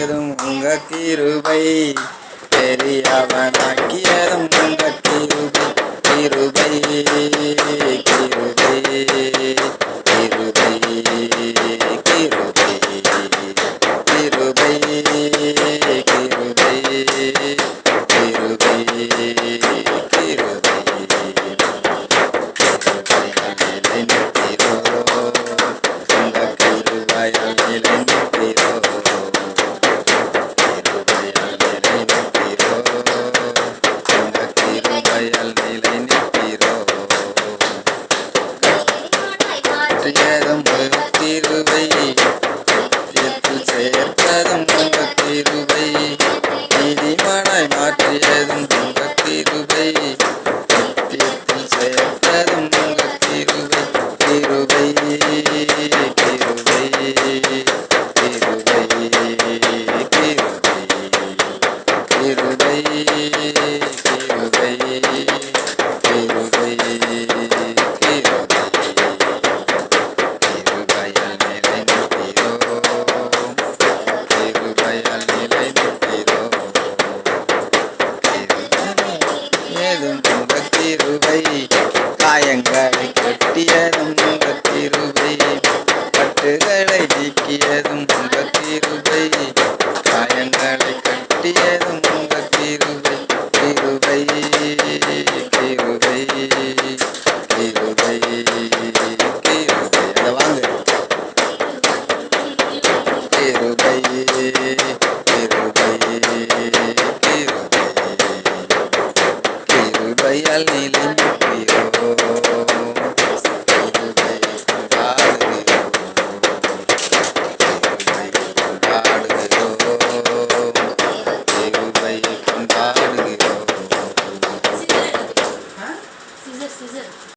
பெரியதும் உங்க கிருபை, பெரியவனாக்கியதும் உங்க கிருபை, கிருபை கிருபை கிருபை கிருபை கிருபை கிருபை கிருபை கிருபை மாற்றியதும் கிருபை, சேர்த்ததும் உங்க கிருபை, நீதிமானாய் மாற்றியதும் உங்க கிருபை, சேர்த்ததும் உங்க கிருபை, கிருபை கிருபை கிருபை கிருபை கிருபை கிருபை கிருபை, காயங்களை கட்டியதும் உங்க கிருபை, கட்டுகளை நீக்கியதும் உங்க கிருபை, காயங்களை கட்டியதும் உங்க கிருபை, கிருபை கிருபை கிருபை கிருபை வாங்க கிருபை கிருபை கிருபையால் நிலைநிற்பீரோ.